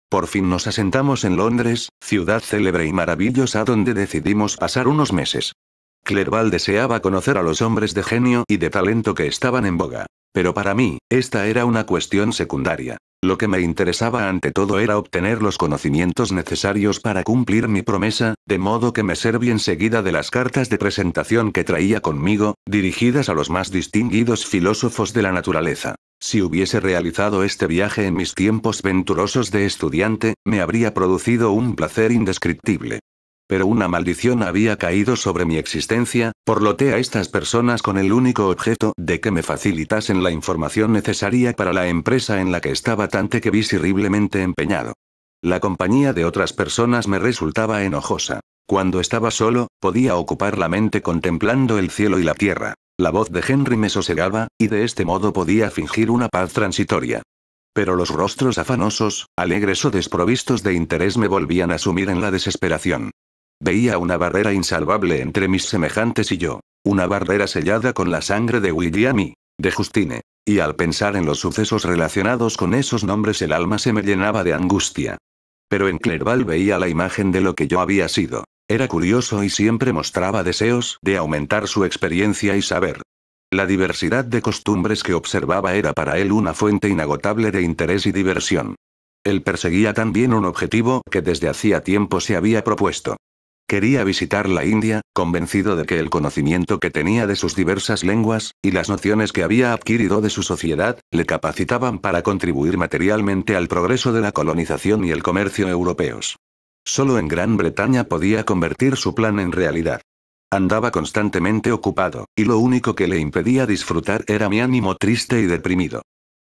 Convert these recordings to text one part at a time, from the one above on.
Por fin nos asentamos en Londres, ciudad célebre y maravillosa donde decidimos pasar unos meses. Clerval deseaba conocer a los hombres de genio y de talento que estaban en boga. Pero para mí, esta era una cuestión secundaria. Lo que me interesaba ante todo era obtener los conocimientos necesarios para cumplir mi promesa, de modo que me serví enseguida de las cartas de presentación que traía conmigo, dirigidas a los más distinguidos filósofos de la naturaleza. Si hubiese realizado este viaje en mis tiempos venturosos de estudiante, me habría producido un placer indescriptible. Pero una maldición había caído sobre mi existencia, porloté a estas personas con el único objeto de que me facilitasen la información necesaria para la empresa en la que estaba tan que visiblemente empeñado. La compañía de otras personas me resultaba enojosa. Cuando estaba solo, podía ocupar la mente contemplando el cielo y la tierra. La voz de Henry me sosegaba, y de este modo podía fingir una paz transitoria. Pero los rostros afanosos, alegres o desprovistos de interés me volvían a sumir en la desesperación. Veía una barrera insalvable entre mis semejantes y yo. Una barrera sellada con la sangre de William y de Justine. Y al pensar en los sucesos relacionados con esos nombres el alma se me llenaba de angustia. Pero en Clerval veía la imagen de lo que yo había sido. Era curioso y siempre mostraba deseos de aumentar su experiencia y saber. La diversidad de costumbres que observaba era para él una fuente inagotable de interés y diversión. Él perseguía también un objetivo que desde hacía tiempo se había propuesto. Quería visitar la India, convencido de que el conocimiento que tenía de sus diversas lenguas, y las nociones que había adquirido de su sociedad, le capacitaban para contribuir materialmente al progreso de la colonización y el comercio europeos. Solo en Gran Bretaña podía convertir su plan en realidad. Andaba constantemente ocupado, y lo único que le impedía disfrutar era mi ánimo triste y deprimido.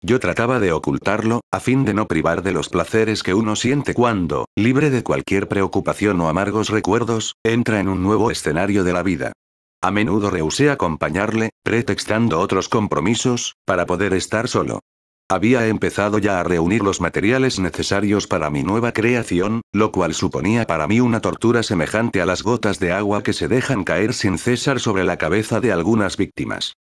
Yo trataba de ocultarlo, a fin de no privar de los placeres que uno siente cuando, libre de cualquier preocupación o amargos recuerdos, entra en un nuevo escenario de la vida. A menudo rehusé acompañarle, pretextando otros compromisos, para poder estar solo. Había empezado ya a reunir los materiales necesarios para mi nueva creación, lo cual suponía para mí una tortura semejante a las gotas de agua que se dejan caer sin cesar sobre la cabeza de algunas víctimas.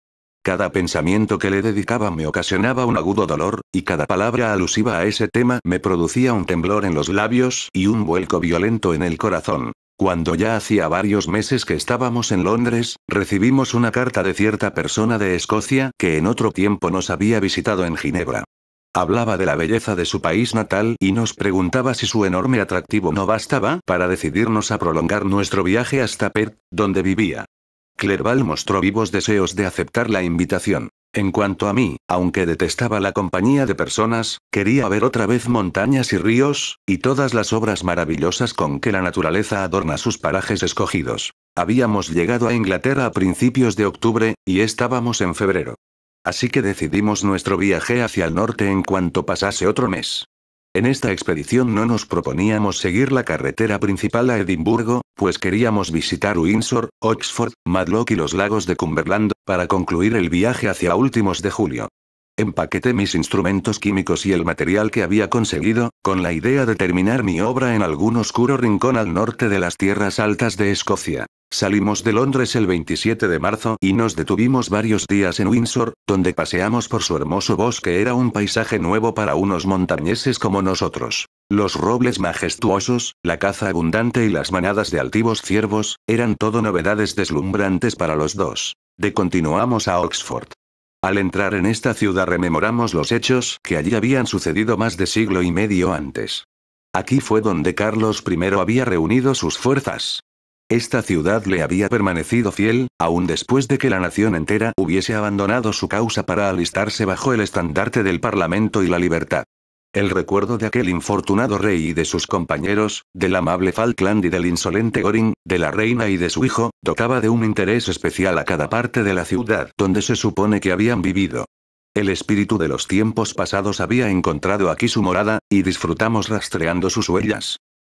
Cada pensamiento que le dedicaba me ocasionaba un agudo dolor, y cada palabra alusiva a ese tema me producía un temblor en los labios y un vuelco violento en el corazón. Cuando ya hacía varios meses que estábamos en Londres, recibimos una carta de cierta persona de Escocia que en otro tiempo nos había visitado en Ginebra. Hablaba de la belleza de su país natal y nos preguntaba si su enorme atractivo no bastaba para decidirnos a prolongar nuestro viaje hasta Perth, donde vivía. Clerval mostró vivos deseos de aceptar la invitación. En cuanto a mí, aunque detestaba la compañía de personas, quería ver otra vez montañas y ríos, y todas las obras maravillosas con que la naturaleza adorna sus parajes escogidos. Habíamos llegado a Inglaterra a principios de octubre, y estábamos en febrero. Así que decidimos nuestro viaje hacia el norte en cuanto pasase otro mes. En esta expedición no nos proponíamos seguir la carretera principal a Edimburgo, pues queríamos visitar Windsor, Oxford, Matlock y los lagos de Cumberland, para concluir el viaje hacia últimos de julio. Empaqueté mis instrumentos químicos y el material que había conseguido, con la idea de terminar mi obra en algún oscuro rincón al norte de las tierras altas de Escocia. Salimos de Londres el 27 de marzo y nos detuvimos varios días en Windsor, donde paseamos por su hermoso bosque. Era un paisaje nuevo para unos montañeses como nosotros. Los robles majestuosos, la caza abundante y las manadas de altivos ciervos, eran todo novedades deslumbrantes para los dos. Continuamos a Oxford. Al entrar en esta ciudad rememoramos los hechos que allí habían sucedido más de siglo y medio antes. Aquí fue donde Carlos I había reunido sus fuerzas. Esta ciudad le había permanecido fiel, aun después de que la nación entera hubiese abandonado su causa para alistarse bajo el estandarte del Parlamento y la libertad. El recuerdo de aquel infortunado rey y de sus compañeros, del amable Falkland y del insolente Goring, de la reina y de su hijo, dotaba de un interés especial a cada parte de la ciudad donde se supone que habían vivido. El espíritu de los tiempos pasados había encontrado aquí su morada, y disfrutamos rastreando sus huellas.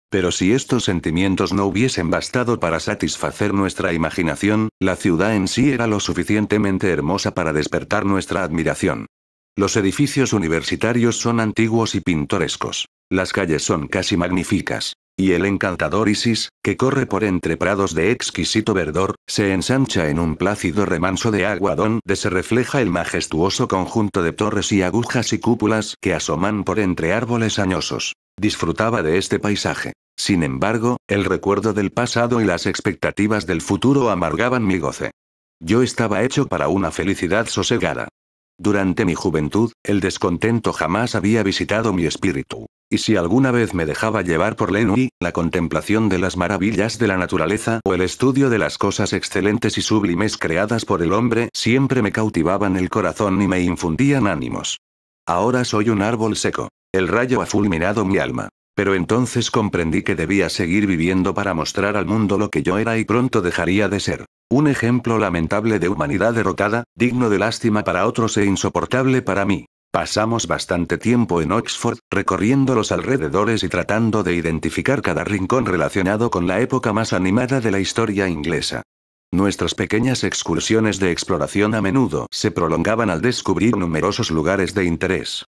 Pero si estos sentimientos no hubiesen bastado para satisfacer nuestra imaginación, la ciudad en sí era lo suficientemente hermosa para despertar nuestra admiración. Los edificios universitarios son antiguos y pintorescos. Las calles son casi magníficas. Y el encantador Isis, que corre por entre prados de exquisito verdor, se ensancha en un plácido remanso de agua donde se refleja el majestuoso conjunto de torres y agujas y cúpulas que asoman por entre árboles añosos. Disfrutaba de este paisaje. Sin embargo, el recuerdo del pasado y las expectativas del futuro amargaban mi goce. Yo estaba hecho para una felicidad sosegada. Durante mi juventud, el descontento jamás había visitado mi espíritu. Y si alguna vez me dejaba llevar por l'ennui, la contemplación de las maravillas de la naturaleza o el estudio de las cosas excelentes y sublimes creadas por el hombre siempre me cautivaban el corazón y me infundían ánimos. Ahora soy un árbol seco. El rayo ha fulminado mi alma. Pero entonces comprendí que debía seguir viviendo para mostrar al mundo lo que yo era y pronto dejaría de ser. Un ejemplo lamentable de humanidad derrotada, digno de lástima para otros e insoportable para mí. Pasamos bastante tiempo en Oxford, recorriendo los alrededores y tratando de identificar cada rincón relacionado con la época más animada de la historia inglesa. Nuestras pequeñas excursiones de exploración a menudo se prolongaban al descubrir numerosos lugares de interés.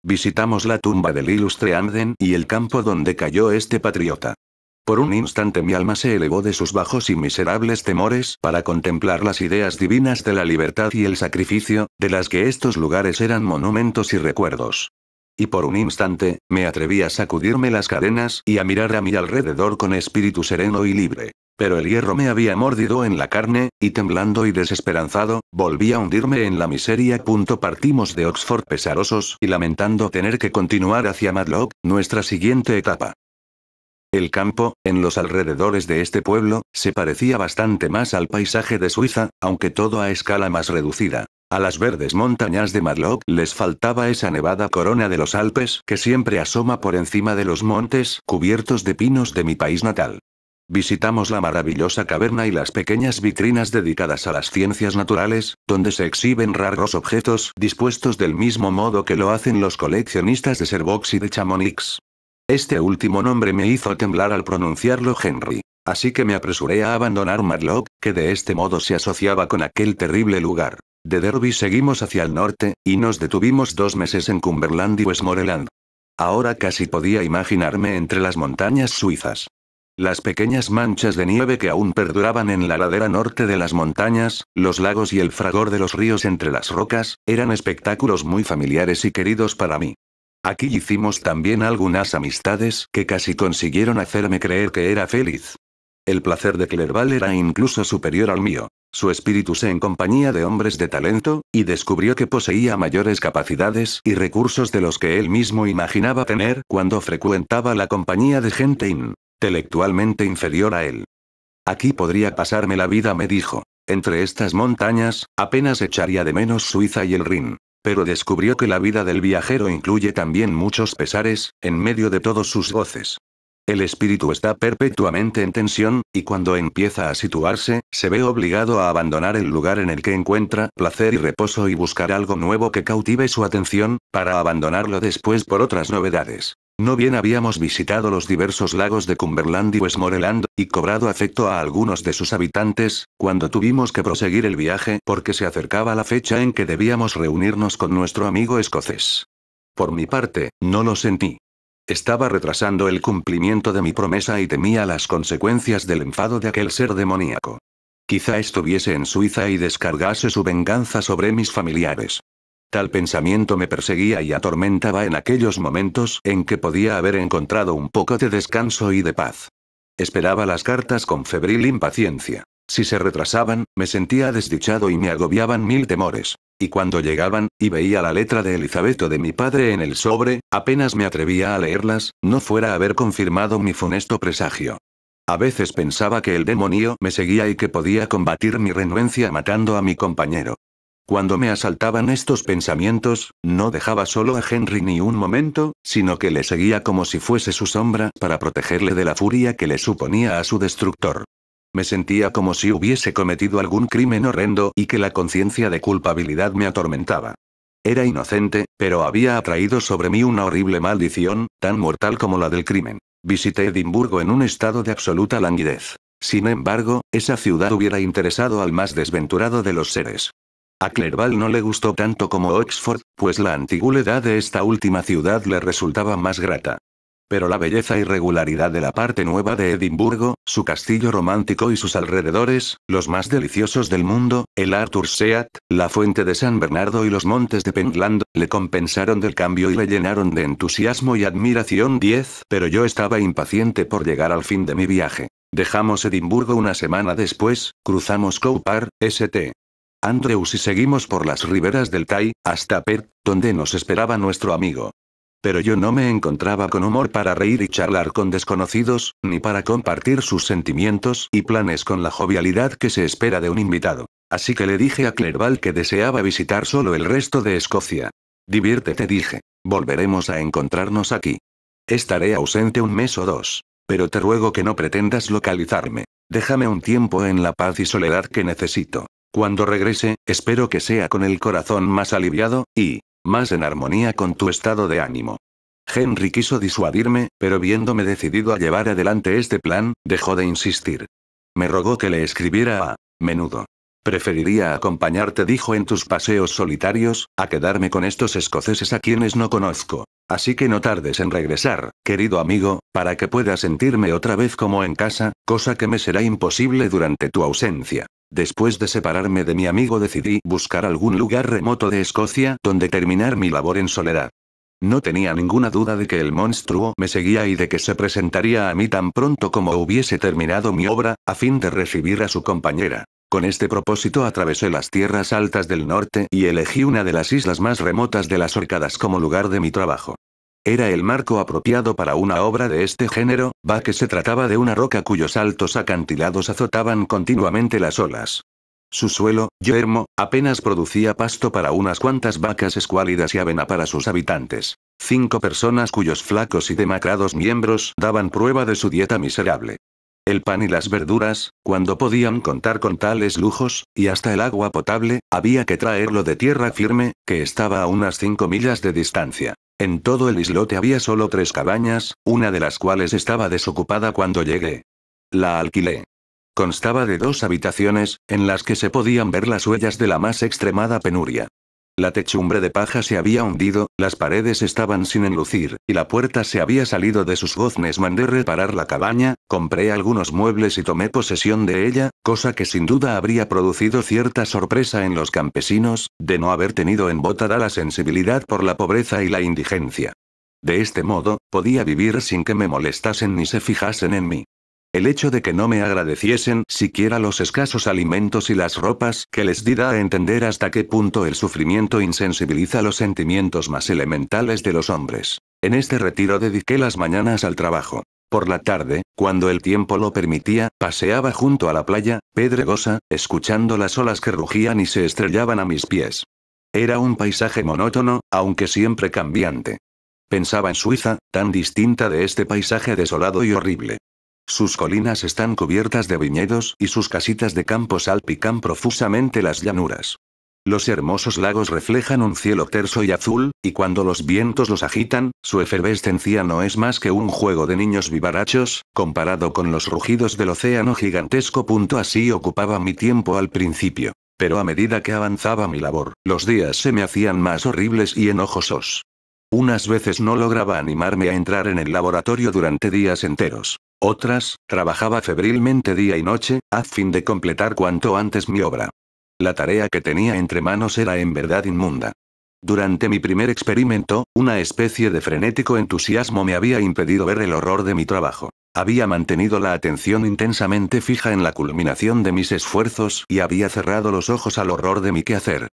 Visitamos la tumba del ilustre Amden y el campo donde cayó este patriota. Por un instante mi alma se elevó de sus bajos y miserables temores para contemplar las ideas divinas de la libertad y el sacrificio, de las que estos lugares eran monumentos y recuerdos. Y por un instante, me atreví a sacudirme las cadenas y a mirar a mi alrededor con espíritu sereno y libre. Pero el hierro me había mordido en la carne, y temblando y desesperanzado, volví a hundirme en la miseria. Partimos de Oxford pesarosos y lamentando tener que continuar hacia Matlock, nuestra siguiente etapa. El campo, en los alrededores de este pueblo, se parecía bastante más al paisaje de Suiza, aunque todo a escala más reducida. A las verdes montañas de Matlock les faltaba esa nevada corona de los Alpes que siempre asoma por encima de los montes cubiertos de pinos de mi país natal. Visitamos la maravillosa caverna y las pequeñas vitrinas dedicadas a las ciencias naturales, donde se exhiben raros objetos dispuestos del mismo modo que lo hacen los coleccionistas de Servox y de Chamonix. Este último nombre me hizo temblar al pronunciarlo Henry. Así que me apresuré a abandonar Matlock, que de este modo se asociaba con aquel terrible lugar. De Derby seguimos hacia el norte, y nos detuvimos 2 meses en Cumberland y Westmoreland. Ahora casi podía imaginarme entre las montañas suizas. Las pequeñas manchas de nieve que aún perduraban en la ladera norte de las montañas, los lagos y el fragor de los ríos entre las rocas, eran espectáculos muy familiares y queridos para mí. Aquí hicimos también algunas amistades que casi consiguieron hacerme creer que era feliz. El placer de Clerval era incluso superior al mío. Su espíritu se en compañía de hombres de talento, y descubrió que poseía mayores capacidades y recursos de los que él mismo imaginaba tener cuando frecuentaba la compañía de gente intelectualmente inferior a él. Aquí podría pasarme la vida, me dijo. Entre estas montañas, apenas echaría de menos Suiza y el Rin. Pero descubrió que la vida del viajero incluye también muchos pesares, en medio de todos sus goces. El espíritu está perpetuamente en tensión, y cuando empieza a situarse, se ve obligado a abandonar el lugar en el que encuentra placer y reposo y buscar algo nuevo que cautive su atención, para abandonarlo después por otras novedades. No bien habíamos visitado los diversos lagos de Cumberland y Westmoreland, y cobrado afecto a algunos de sus habitantes, cuando tuvimos que proseguir el viaje porque se acercaba la fecha en que debíamos reunirnos con nuestro amigo escocés. Por mi parte, no lo sentí. Estaba retrasando el cumplimiento de mi promesa y temía las consecuencias del enfado de aquel ser demoníaco. Quizá estuviese en Suiza y descargase su venganza sobre mis familiares. Tal pensamiento me perseguía y atormentaba en aquellos momentos en que podía haber encontrado un poco de descanso y de paz. Esperaba las cartas con febril impaciencia. Si se retrasaban, me sentía desdichado y me agobiaban 1000 temores. Y cuando llegaban, y veía la letra de Elizabeth o de mi padre en el sobre, apenas me atrevía a leerlas, no fuera a haber confirmado mi funesto presagio. A veces pensaba que el demonio me seguía y que podía combatir mi renuencia matando a mi compañero. Cuando me asaltaban estos pensamientos, no dejaba solo a Henry ni un momento, sino que le seguía como si fuese su sombra para protegerle de la furia que le suponía a su destructor. Me sentía como si hubiese cometido algún crimen horrendo y que la conciencia de culpabilidad me atormentaba. Era inocente, pero había atraído sobre mí una horrible maldición, tan mortal como la del crimen. Visité Edimburgo en un estado de absoluta languidez. Sin embargo, esa ciudad hubiera interesado al más desventurado de los seres. A Clerval no le gustó tanto como Oxford, pues la antigüedad de esta última ciudad le resultaba más grata. Pero la belleza y regularidad de la parte nueva de Edimburgo, su castillo romántico y sus alrededores, los más deliciosos del mundo, el Arthur's Seat, la fuente de San Bernardo y los montes de Pentland, le compensaron del cambio y le llenaron de entusiasmo y admiración. 10. Pero yo estaba impaciente por llegar al fin de mi viaje. Dejamos Edimburgo una semana después, cruzamos Cowper, St. Andrews y seguimos por las riberas del Tay, hasta Perth, donde nos esperaba nuestro amigo. Pero yo no me encontraba con humor para reír y charlar con desconocidos, ni para compartir sus sentimientos y planes con la jovialidad que se espera de un invitado. Así que le dije a Clerval que deseaba visitar solo el resto de Escocia. Diviértete, dije. Volveremos a encontrarnos aquí. Estaré ausente un mes o dos. Pero te ruego que no pretendas localizarme. Déjame un tiempo en la paz y soledad que necesito. Cuando regrese, espero que sea con el corazón más aliviado, y más en armonía con tu estado de ánimo. Henry quiso disuadirme, pero viéndome decidido a llevar adelante este plan, dejó de insistir. Me rogó que le escribiera a menudo. Preferiría acompañarte, dijo, en tus paseos solitarios, a quedarme con estos escoceses a quienes no conozco. Así que no tardes en regresar, querido amigo, para que pueda sentirme otra vez como en casa, cosa que me será imposible durante tu ausencia. Después de separarme de mi amigo decidí buscar algún lugar remoto de Escocia donde terminar mi labor en soledad. No tenía ninguna duda de que el monstruo me seguía y de que se presentaría a mí tan pronto como hubiese terminado mi obra, a fin de recibir a su compañera. Con este propósito atravesé las tierras altas del norte y elegí una de las islas más remotas de las Orcadas como lugar de mi trabajo. Era el marco apropiado para una obra de este género, va que se trataba de una roca cuyos altos acantilados azotaban continuamente las olas. Su suelo, yermo, apenas producía pasto para unas cuantas vacas escuálidas y avena para sus habitantes. 5 personas cuyos flacos y demacrados miembros daban prueba de su dieta miserable. El pan y las verduras, cuando podían contar con tales lujos, y hasta el agua potable, había que traerlo de tierra firme, que estaba a unas 5 millas de distancia. En todo el islote había solo 3 cabañas, una de las cuales estaba desocupada cuando llegué. La alquilé. Constaba de 2 habitaciones, en las que se podían ver las huellas de la más extremada penuria. La techumbre de paja se había hundido, las paredes estaban sin enlucir, y la puerta se había salido de sus goznes. Mandé reparar la cabaña, compré algunos muebles y tomé posesión de ella, cosa que sin duda habría producido cierta sorpresa en los campesinos, de no haber tenido embotada la sensibilidad por la pobreza y la indigencia. De este modo, podía vivir sin que me molestasen ni se fijasen en mí. El hecho de que no me agradeciesen siquiera los escasos alimentos y las ropas que les di da a entender hasta qué punto el sufrimiento insensibiliza los sentimientos más elementales de los hombres. En este retiro dediqué las mañanas al trabajo. Por la tarde, cuando el tiempo lo permitía, paseaba junto a la playa, pedregosa, escuchando las olas que rugían y se estrellaban a mis pies. Era un paisaje monótono, aunque siempre cambiante. Pensaba en Suiza, tan distinta de este paisaje desolado y horrible. Sus colinas están cubiertas de viñedos y sus casitas de campo salpican profusamente las llanuras. Los hermosos lagos reflejan un cielo terso y azul, y cuando los vientos los agitan, su efervescencia no es más que un juego de niños vivarachos, comparado con los rugidos del océano gigantesco. Así ocupaba mi tiempo al principio. Pero a medida que avanzaba mi labor, los días se me hacían más horribles y enojosos. Unas veces no lograba animarme a entrar en el laboratorio durante días enteros. Otras, trabajaba febrilmente día y noche, a fin de completar cuanto antes mi obra. La tarea que tenía entre manos era en verdad inmunda. Durante mi primer experimento, una especie de frenético entusiasmo me había impedido ver el horror de mi trabajo. Había mantenido la atención intensamente fija en la culminación de mis esfuerzos y había cerrado los ojos al horror de mi quehacer.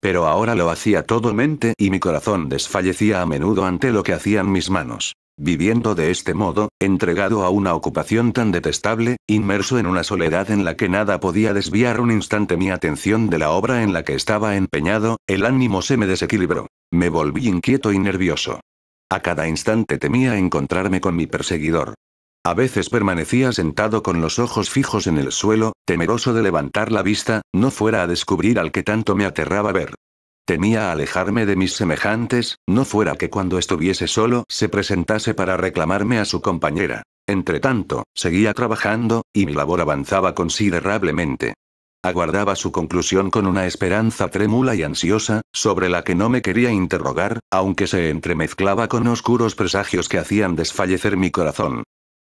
Pero ahora lo hacía todo mente y mi corazón desfallecía a menudo ante lo que hacían mis manos. Viviendo de este modo, entregado a una ocupación tan detestable, inmerso en una soledad en la que nada podía desviar un instante mi atención de la obra en la que estaba empeñado, el ánimo se me desequilibró. Me volví inquieto y nervioso. A cada instante temía encontrarme con mi perseguidor. A veces permanecía sentado con los ojos fijos en el suelo, temeroso de levantar la vista, no fuera a descubrir al que tanto me aterraba ver. Temía alejarme de mis semejantes, no fuera que cuando estuviese solo se presentase para reclamarme a su compañera. Entretanto, seguía trabajando, y mi labor avanzaba considerablemente. Aguardaba su conclusión con una esperanza trémula y ansiosa, sobre la que no me quería interrogar, aunque se entremezclaba con oscuros presagios que hacían desfallecer mi corazón.